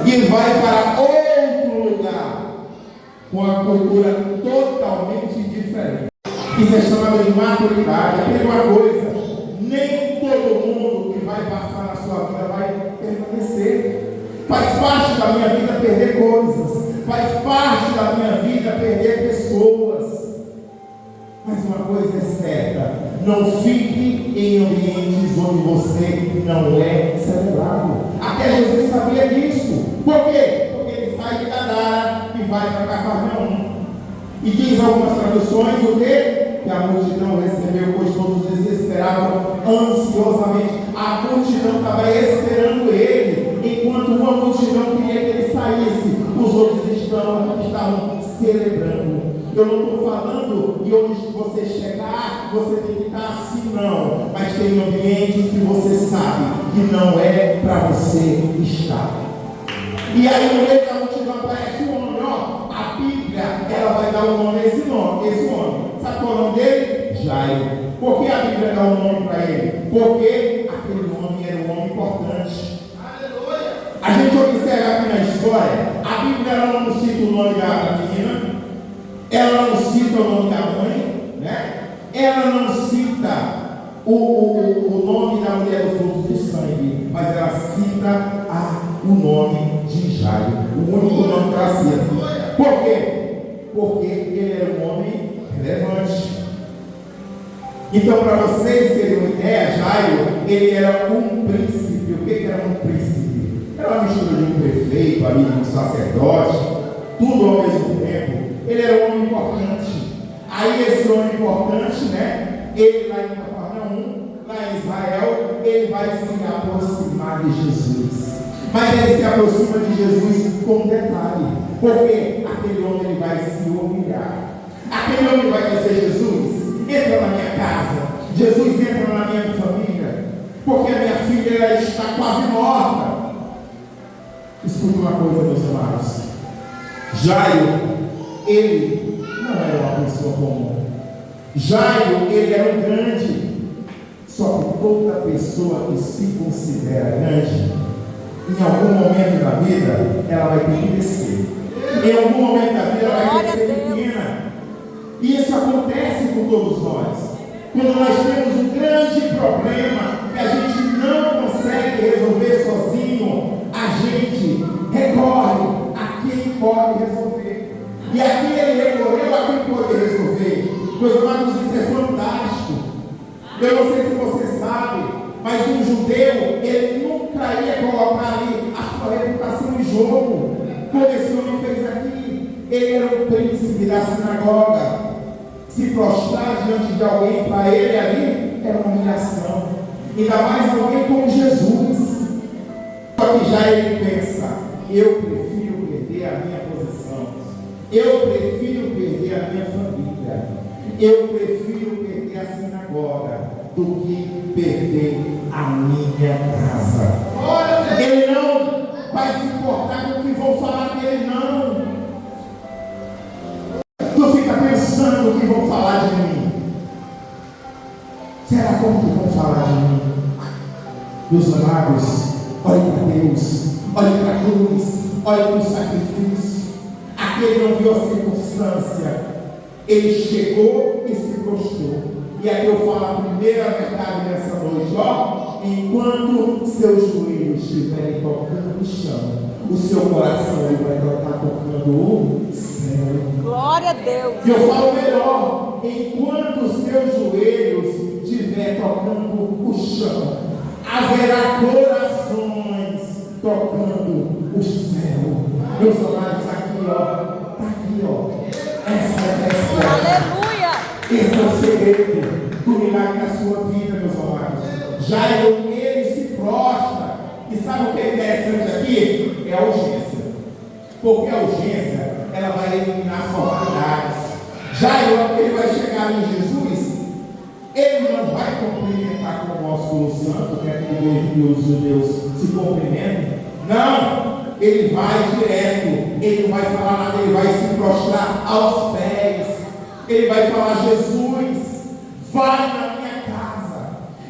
e vai para outro lugar com a cultura totalmente diferente. Isso é chamado de maturidade. Tem uma coisa: nem todo mundo que vai passar na sua vida vai permanecer. Faz parte da minha vida perder coisas, faz parte da minha vida perder pessoas. Mas uma coisa é certa: não fique em ambientes onde você não é celebrado. Até Jesus sabia disso. Por quê? Porque ele sai de Gadara e vai para Cafarnaum. E diz algumas traduções o quê? Que a multidão recebeu, pois todos eles esperavam ansiosamente. A multidão estava esperando ele, enquanto uma multidão queria que ele saísse, os outros estavam celebrando. Eu não estou falando de onde você chegar, você tem que estar assim, não. Mas tem ambientes que você sabe que não é para você estar. E aí no meio da multidão aparece um homem, ó. A Bíblia, ela vai dar um nome a esse homem. Sabe qual é o nome dele? Jairo. Por que a Bíblia dá um nome para ele? Porque aquele homem era um homem importante. Aleluia! A gente observa aqui na história, a Bíblia ela não cita o nome da menina, ela não cita o nome da mãe, né? Ela não cita o nome da mulher do fruto do sangue, mas ela cita o nome de Jairo, o único nome que ela cita. Por quê? Porque ele era um homem relevante. Então, para vocês terem uma ideia, Jairo, ele era um príncipe. O que era um príncipe? Era uma mistura de um prefeito, ali, de um sacerdote, tudo ao mesmo tempo. Ele era um homem importante. Aí esse homem importante, né? Ele lá em Cafarnaum, lá em Israel, ele vai se aproximar de Jesus. Mas ele se aproxima de Jesus com um detalhe. Porque aquele homem ele vai se humilhar. Aquele homem vai dizer: Jesus, entra na minha casa. Jesus, entra na minha família. Porque a minha filha ela está quase morta. Escuta uma coisa, meus amados. Jairo, ele não era uma pessoa comum. Jairo, ele era um grande. Só que toda pessoa que se considera grande, em algum momento da vida, ela vai ter que descer. Em algum momento da vida, ela vai ter que ser pequena. E isso acontece com todos nós. Quando nós temos um grande problema que a gente não consegue resolver sozinho, a gente recorre a quem pode resolver. E aqui ele recorreu a quem pode resolver. Meus amados, isso é fantástico. Eu não sei se você sabe, mas um judeu, ele nunca ia colocar ali a sua reputação em jogo, como esse homem fez aqui. Ele era o príncipe da sinagoga. Se prostrar diante de alguém, para ele ali, era uma humilhação. Ainda mais alguém como Jesus. Só que já ele pensa: eu prefiro perder a minha posição, eu prefiro perder a minha família, eu prefiro perder a sinagoga do que perder a minha casa. Ele não vai se importar com o que vão falar dele, não. Tu fica pensando o que vão falar de mim. Será como que vão falar de mim? Meus amados, olhe para Deus, olhe para a cruz, olhe para o sacrifício. Aquele não viu a circunstância, ele chegou e se prostrou. E aqui eu falo a primeira verdade nessa noite, ó. Enquanto seus joelhos estiverem tocando no chão, o seu coração ele vai estar tocando o céu. Glória a Deus. E eu falo melhor: enquanto os seus joelhos estiverem tocando o chão, haverá corações tocando o céu. Meus amados, aqui ó, está aqui ó. Essa é a resposta. Aleluia. Esse é o segredo do milagre na sua vida, meus amados. Jairo, ele se prostra. E sabe o que é interessante aqui? É a urgência. Porque a urgência, ela vai eliminar as formalidades. Jairo, ele vai chegar em Jesus, ele não vai cumprimentar com o ósculo santo, que é aquele que os judeus se cumprimentam. Não, ele vai direto, ele não vai falar nada, ele vai se prostrar aos pés. Ele vai falar: Jesus, vai na minha casa.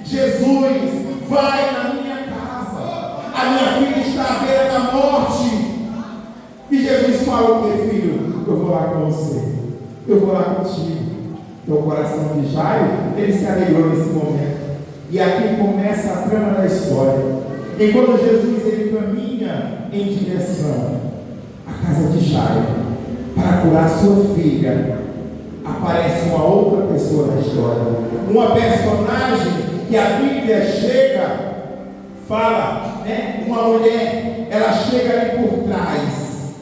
Jesus, vai na minha casa. A minha filha está à beira da morte. fala o que, filho? Eu vou lá com você. Eu vou lá contigo. Então o coração de Jairo, ele se alegrou nesse momento. E aqui começa a trama da história. Enquanto Jesus ele caminha em direção à casa de Jairo para curar sua filha, aparece uma outra pessoa na história. Uma personagem que a Bíblia chega, fala, né? Uma mulher, ela chega ali por trás,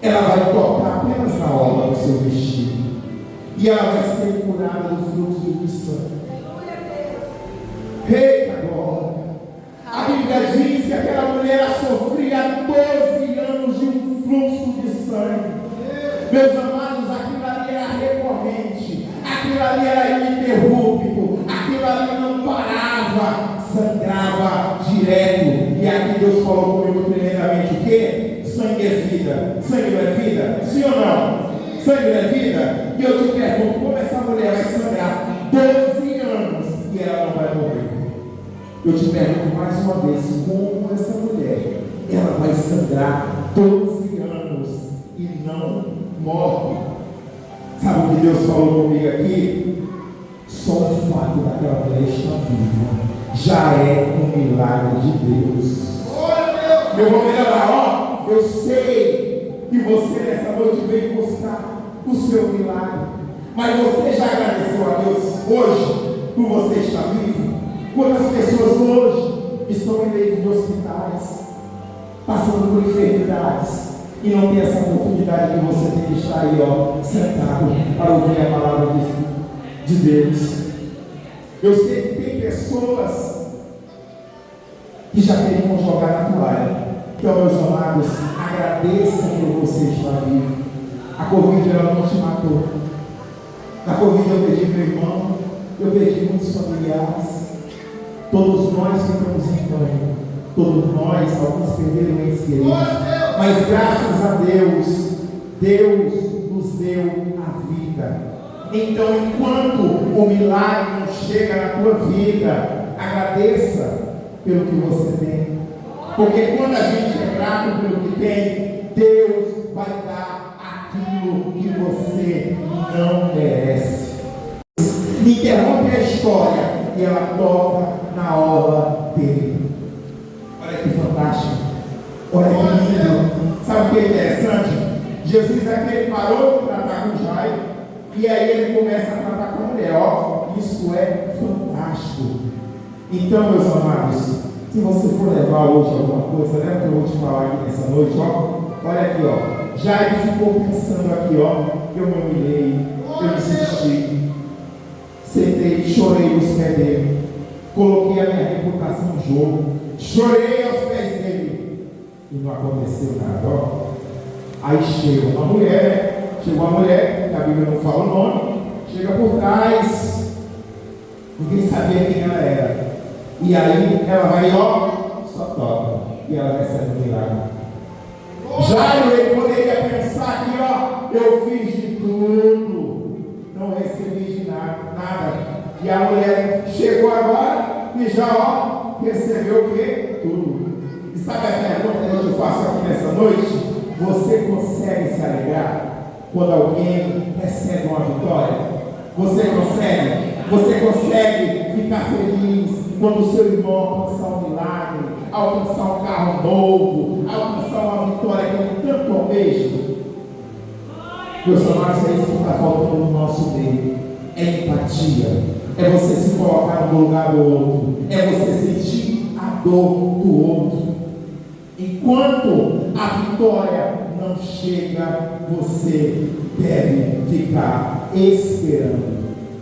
ela vai tocar apenas na orla do seu vestido, e ela vai ser curada do fluxo de sangue. Eita glória! A Bíblia diz que aquela mulher sofria 12 anos de um fluxo de sangue. Meus amados, aquilo ali era recorrente, aquilo ali era ininterrupto, aquilo ali não parava, sangrava direto. E aqui Deus falou comigo tremendamente o quê? Sangue é vida. Sangue não é vida? Sim ou não? Sangue não é vida? E eu te pergunto, como essa mulher vai sangrar 12 anos e ela não vai morrer? Eu te pergunto mais uma vez, como essa mulher, ela vai sangrar 12 anos e não morre? Sabe o que Deus falou comigo aqui? Só o fato daquela mulher estar viva já é um milagre de Deus. Meu irmão, ó, eu sei que você nessa noite veio buscar o seu milagre, mas você já agradeceu a Deus hoje por você estar vivo? Quantas pessoas hoje estão em leitos de hospitais, passando por enfermidades, e não tem essa oportunidade que você tem de estar aí, ó, sentado para ouvir a palavra de Deus? Eu sei que tem pessoas que já queriam jogar na toalha. Então, meus amados, agradeça por você estar vivo. A Covid ela não te matou. Na Covid eu perdi meu irmão, eu perdi muitos familiares. Todos nós ficamos em banho. Todos nós, alguns perderam entes queridos. Mas graças a Deus, Deus nos deu a vida. Então, enquanto o milagre não chega na tua vida, agradeça pelo que você tem. Porque quando a gente é grato pelo que tem, Deus vai dar aquilo que você não merece. Interrompe a história e ela toca na orla dele. Olha que fantástico. Olha que lindo. Sabe o que é interessante? Jesus aqui ele parou de tratar com Jairo e aí ele começa a tratar com a mulher. Ó, isso é fantástico. Então, meus amados, se você for levar hoje alguma coisa, lembra que eu vou te falar aqui nessa noite, ó. Olha aqui, ó. Jairo ficou pensando aqui, ó. Eu me humilhei, eu insisti, sentei, chorei nos pés dele, coloquei a minha reputação no jogo, chorei aos pés dele e não aconteceu nada, ó. Aí chegou a mulher, que a Bíblia não fala o nome, chega por trás, ninguém sabia quem ela era. E aí ela vai, ó, só toca. E ela recebe um milagre. Jairo, ele poderia pensar que, ó, eu fiz de tudo, não recebi de nada. E a mulher chegou agora e já, ó, recebeu o quê? Tudo. E sabe a pergunta que eu te faço aqui nessa noite? Você consegue se alegrar quando alguém recebe uma vitória? Você consegue? Você consegue ficar feliz quando o seu irmão alcançar um milagre, alcançar um carro novo, alcançar uma vitória que ele tanto almeja? Meus amados, é isso que está faltando no nosso meio. É empatia. É você se colocar no lugar do outro. É você sentir a dor do outro. Enquanto a vitória não chega, você deve ficar esperando.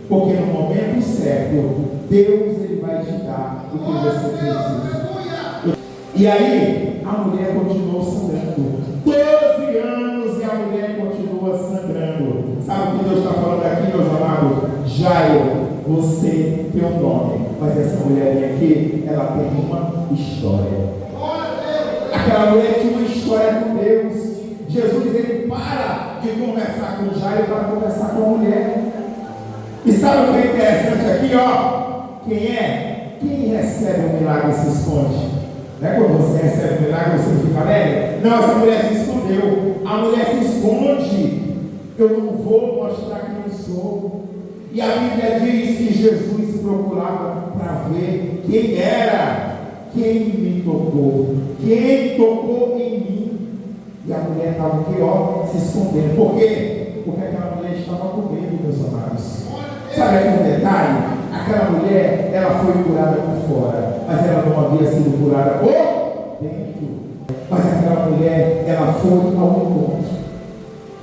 Porque no momento certo, Deus ele vai te dar o que você precisa. E aí, a mulher continuou sangrando. 12 anos e a mulher continua sangrando. Sabe o que Deus está falando aqui, meus amados? Jairo, você tem um nome, mas essa mulher aqui, ela tem uma história. Aquela mulher tinha uma história com Deus. Jesus ele para de conversar com Jairo para conversar com a mulher. E sabe o que é interessante aqui, ó? Quem é? Quem recebe um milagre se esconde. Não é quando você recebe um milagre, você fica alegre? Não, essa mulher se escondeu. A mulher se esconde. Eu não vou mostrar quem eu sou. E a Bíblia diz que Jesus procurava para ver quem era, quem me tocou, quem tocou em mim. E a mulher estava aqui, ó, se escondendo. Por quê? Porque aquela mulher estava com medo, meus amados. Sabe aquele detalhe? Aquela mulher, ela foi curada por fora, mas ela não havia sido curada por dentro. Mas aquela mulher, ela foi ao encontro.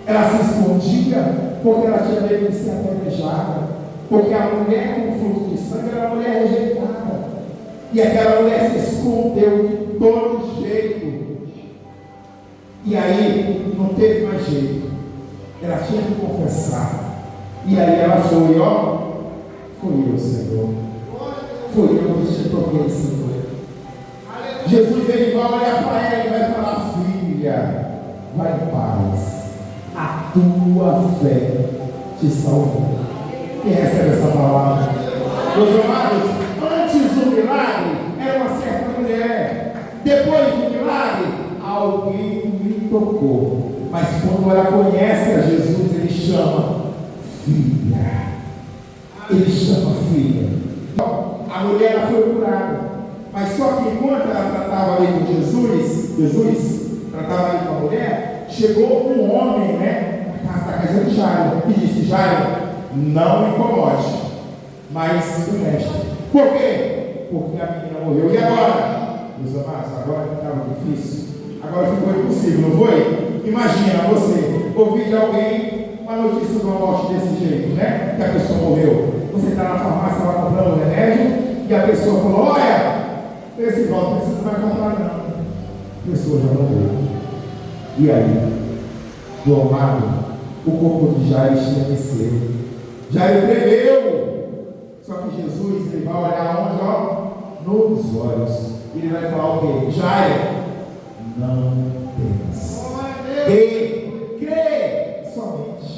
Ela se escondia porque ela tinha medo de ser apedrejada. Porque a mulher com fluxo de sangue era uma mulher rejeitada. E aquela mulher se escondeu de todo jeito. E aí não teve mais jeito. Ela tinha que confessar. E aí ela foi, ó. Foi eu, Senhor. Foi eu que te toquei, Senhor. Jesus, ele vai olhar para ela e vai falar: filha, vai em paz. A tua fé te salvou. Quem recebe essa palavra? Meus amados, antes do milagre era uma certa mulher. Depois do milagre, alguém me tocou. Mas quando ela conhece a Jesus, ele chama filha. Ele chama filha. A mulher ela foi curada. Mas só que enquanto ela tratava ali com Jesus tratava ali com a mulher, chegou um homem, na casa de Jairo, e disse: Jairo, não me incomode, mas o mestre. Por quê? Porque a menina morreu. E agora? Meus amados, agora que estava difícil, agora ficou impossível, não foi? Imagina você ouvir de alguém uma notícia de uma morte desse jeito, que a pessoa morreu. Você está na farmácia lá comprando um remédio e a pessoa falou: olha, esse volta, você não vai comprar não. A pessoa já morreu. E aí? Do amado, o corpo de Jairo estremeceu. Jairo tremeu. Só que Jesus, ele vai olhar onde? Ó, nos olhos. E ele vai falar o quê? Jairo, não temas. Crê somente.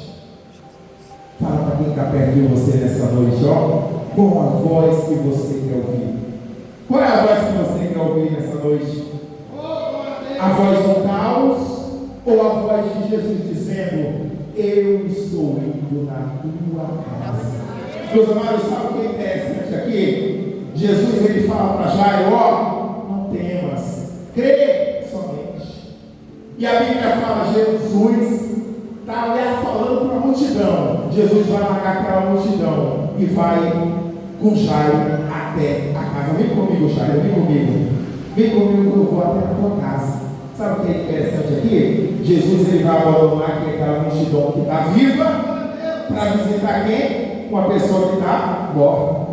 Fala para quem está perto de você nessa noite, ó, com a voz que você quer ouvir. Qual é a voz que você quer ouvir nessa noite? A voz do caos ou a voz de Jesus dizendo: eu estou indo na tua casa? Meus amados, sabe o que é interessante aqui? Jesus, ele fala para Jairo: ó, não temas, crê somente. E a Bíblia fala: Jesus está ali falando para a multidão. Jesus vai largar aquela multidão e vai com Jairo até a casa. Vem comigo, Jairo, vem comigo. Vem comigo que eu vou até a tua casa. Sabe o que é interessante aqui? Jesus, ele vai abandonar aquela multidão que está viva para visitar quem? Uma pessoa que está morta.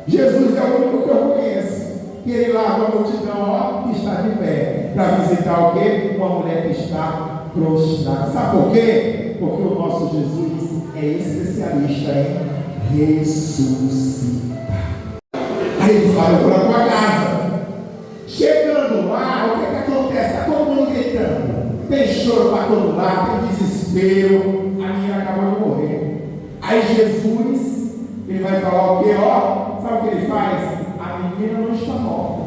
Jesus é o único que eu conheço. E ele larga a multidão, ó, que está de pé, para visitar o quê? Uma mulher que está prostrada. Sabe por quê? Porque o nosso Jesus é especialista em ressuscitar. Aí ele fala: eu vou na tua casa. Chegando lá, o que é que acontece? Está todo mundo gritando. Tem choro para todo lado, tem desespero. A menina acabou de morrer. Aí Jesus, ele vai falar o quê? Ó, sabe o que ele faz? A menina não está morta.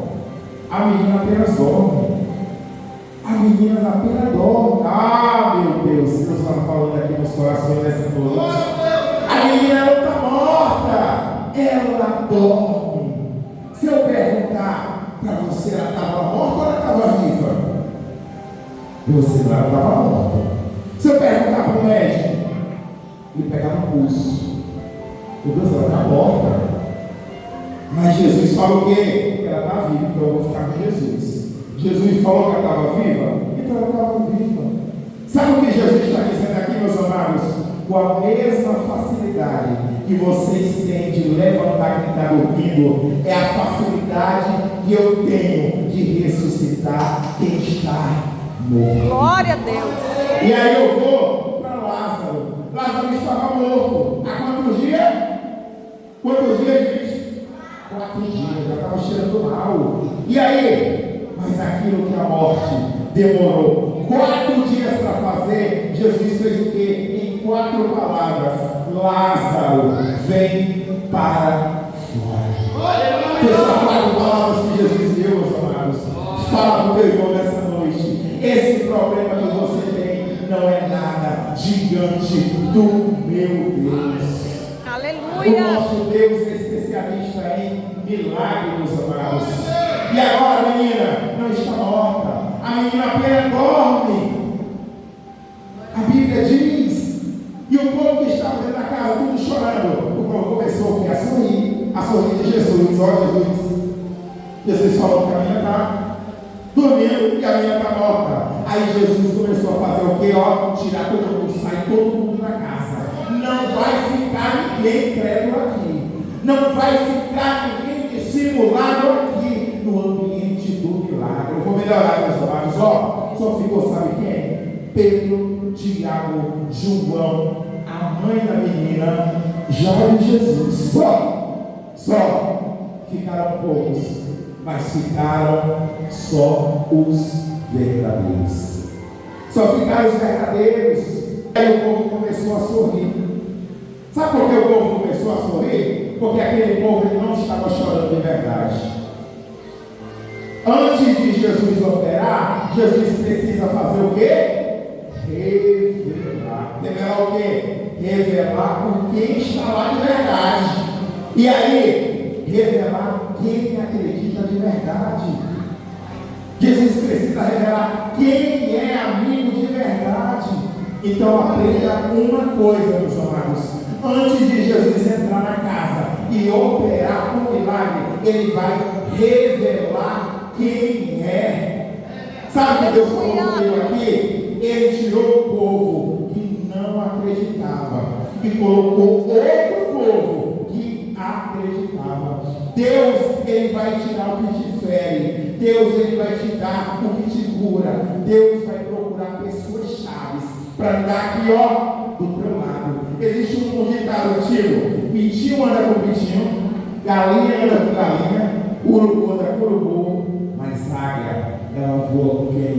A menina apenas dorme. A menina apenas dorme. Ah, meu Deus, Deus está falando aqui nos corações dessa noite. A menina não está morta. Ela dorme. Se eu perguntar para você, ela estava morta ou ela estava viva? Você não, ela estava morta. Se eu perguntar para o médico, ele pega no pulso. Meu Deus, ela está morta. Mas Jesus falou o quê? Que ela está viva, então eu vou ficar com Jesus. Jesus falou que ela estava viva, então ela estava viva. Sabe o que Jesus está dizendo aqui, meus amados? Com a mesma facilidade que vocês têm de levantar quem está dormindo, é a facilidade que eu tenho de ressuscitar quem está morto. Glória a Deus. E aí eu vou para Lázaro. Lázaro estava morto. Há quantos dias? Quantos dias, gente? 4 dias. Já estava cheirando mal. E aí? Mas aquilo que a morte demorou 4 dias para fazer, Jesus fez o quê? Em 4 palavras: Lázaro, vem para fora. Essas 4 palavras que Jesus deu, meus amados, não é nada diante do meu Deus. Aleluia! O nosso Deus é especialista em milagres, meus amados. E agora a menina não está morta, a menina apenas dorme. A Bíblia diz, e o povo que estava dentro da casa, tudo chorando, o povo começou a sorrir de Jesus. Olha Jesus falou que a menina está dormindo e a menina está morta. Aí Jesus começou a fazer o quê? Tirar todo mundo, sair todo mundo da casa. Não vai ficar ninguém crédulo aqui. Não vai ficar ninguém dissimulado aqui no ambiente do milagre. Eu vou melhorar, meus amados. Só ficou, sabe quem? Pedro, Tiago, João, a mãe da menina, Jairo e Jesus. Só ficaram poucos, mas ficaram só os verdadeiros. Só ficaram os verdadeiros. Aí o povo começou a sorrir. Sabe por que o povo começou a sorrir? Porque aquele povo ele não estava chorando de verdade. Antes de Jesus operar, Jesus precisa fazer o quê? Revelar. Revelar o quê? Revelar com quem está lá de verdade. E aí, revelar quem acredita de verdade. Jesus precisa revelar quem é amigo de verdade. Então aprenda uma coisa, meus amados. Antes de Jesus entrar na casa e operar um milagre, ele vai revelar quem é. Sabe o que Deus falou comigo aqui? Ele tirou o povo que não acreditava e colocou outro povo que acreditava. Deus, ele vai tirar o que te fere. Deus, ele vai te dar o que te cura. Deus vai procurar pessoas chaves para andar aqui, do teu lado. Existe um ditado antigo: pintinho anda com pintinho, galinha anda com galinha, urubu anda com urubu, mas águia, ela voa com quem?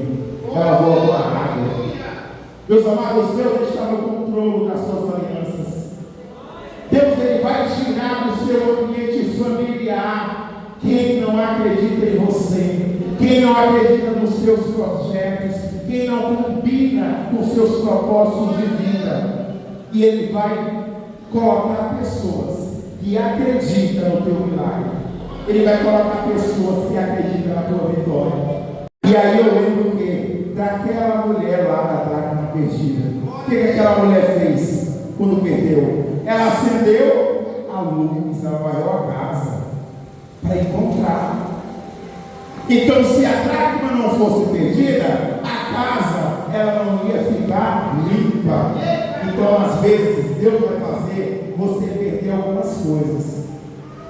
Ela voa com a águia. Meus amados, Deus está no controle das suas alianças. Deus, ele vai tirar do seu ambiente familiar quem não acredita em você, quem não acredita nos seus projetos, quem não combina com seus propósitos de vida. E ele vai colocar pessoas que acreditam no teu milagre. Ele vai colocar pessoas que acreditam na tua vitória. E aí eu lembro que daquela mulher lá da dracma perdida. O que aquela mulher fez quando perdeu? Ela acendeu a luz, ela varreu a casa para encontrar. Então, se a dracma não fosse perdida, a casa ela não ia ficar limpa. Então, às vezes, Deus vai fazer você perder algumas coisas,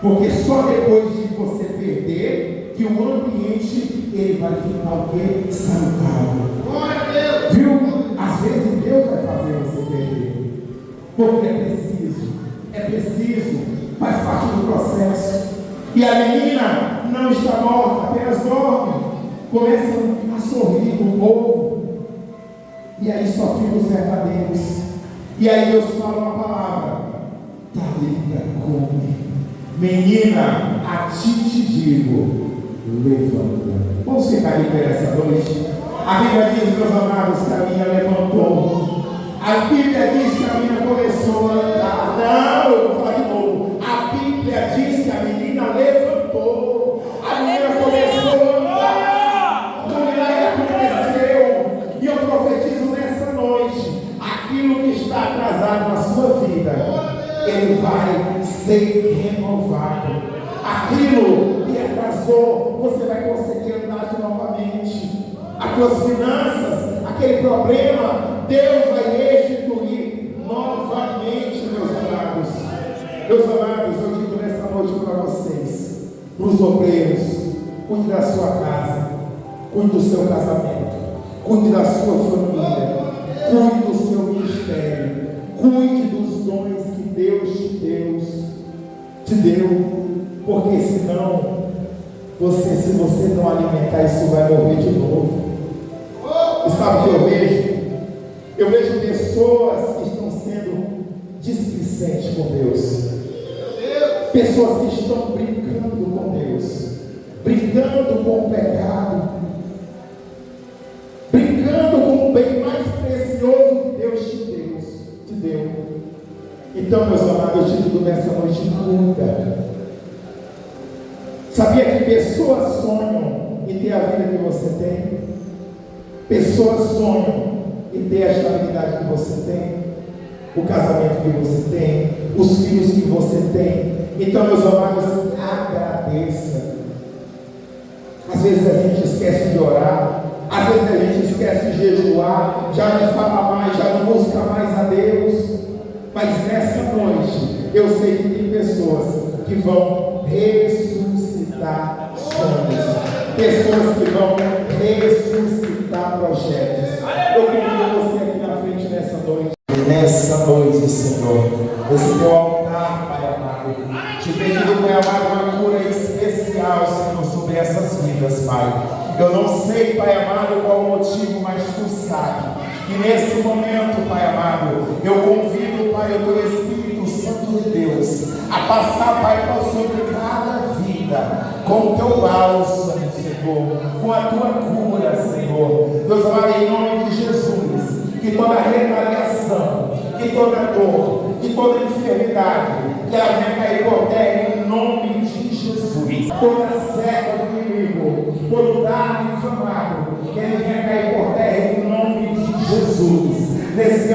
porque só depois de você perder que o ambiente ele vai ficar o quê? Saudável. Viu? Às vezes Deus vai fazer você perder, porque é preciso, faz parte do processo. E a menina não está morta, apenas dorme. Começa a sorrir com o povo. E aí só ficam os verdadeiros. E aí Deus fala uma palavra: Talita come. Menina, a ti te digo, levanta. Vamos ficar de pé essa noite. A Bíblia diz, meus amados, que a menina levantou. A Bíblia diz que a menina começou a andar. Não, eu vou falar de novo. A Bíblia diz que a menina levantou. A menina começou a andar. O milagre aconteceu. E eu profetizo nessa noite: aquilo que está atrasado na sua vida, ele vai ser renovado. Aquilo que atrasou, você vai conseguir andar novamente. As tuas finanças, aquele problema, Deus vai restituir novamente, meus amados. Meus amados, eu digo nessa noite para vocês, para os obreiros: cuide da sua casa, cuide do seu casamento, cuide da sua família, cuide do seu ministério, cuide dos dons que Deus te deu, porque senão, se você não alimentar, isso vai morrer de novo. E sabe o que eu vejo? Eu vejo pessoas que estão sendo displicentes com Deus, pessoas que estão brincando com Deus, brincando com o pecado, brincando com o bem mais precioso Então, meus amados, eu te digo nessa noite, cuida. Sabia que pessoas sonham em ter a vida que você tem? Pessoas sonham em ter a estabilidade que você tem, o casamento que você tem, os filhos que você tem. Então, meus amados, agradeça. Às vezes a gente esquece de orar, às vezes a gente esquece de jejuar, já não fala mais, já não busca mais a Deus. Mas nessa noite, eu sei que tem pessoas que vão ressuscitar sonhos, pessoas que vão ressuscitar projetos. Eu convido você aqui na frente nessa noite, Senhor, esse teu altar, Pai amado, te pedindo, Pai amado, uma cura especial, Senhor, sobre essas vidas, Pai. Eu não sei, Pai amado, qual o motivo, mas Tu sabe. E nesse momento, Pai amado, eu convido, Pai, o Teu Espírito Santo de Deus a passar, Pai, sobre cada vida, com o Teu bálsamo, Senhor, com a Tua cura, Senhor. Deus amado, em nome de Jesus, que toda retaliação, que toda dor, que toda enfermidade, que ela venha cair por terra em nome de Jesus. Toda seca do inimigo, todo dardo inflamado, que ele venha cair por terra em nome de Jesus. Nesse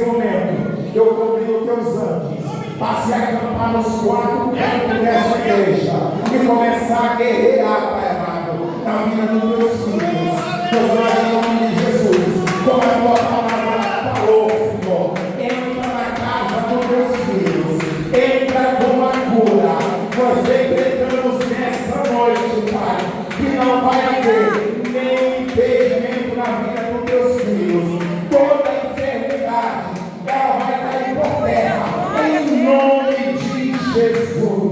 momento, eu convido Teus anjos, passe a acampar nos quatro cantos dessa igreja e começar a guerrear, Pai amado, na vida dos Teus filhos. Deus amado, em nome de Jesus, como a Tua palavra falou, Senhor, entra na casa dos Teus filhos, entra com a cura. Nós decretamos nessa noite, Pai, que não vai haver nem impedimento na vida dos Teus filhos. Toda enfermidade, ela vai cair por terra, em nome de Jesus.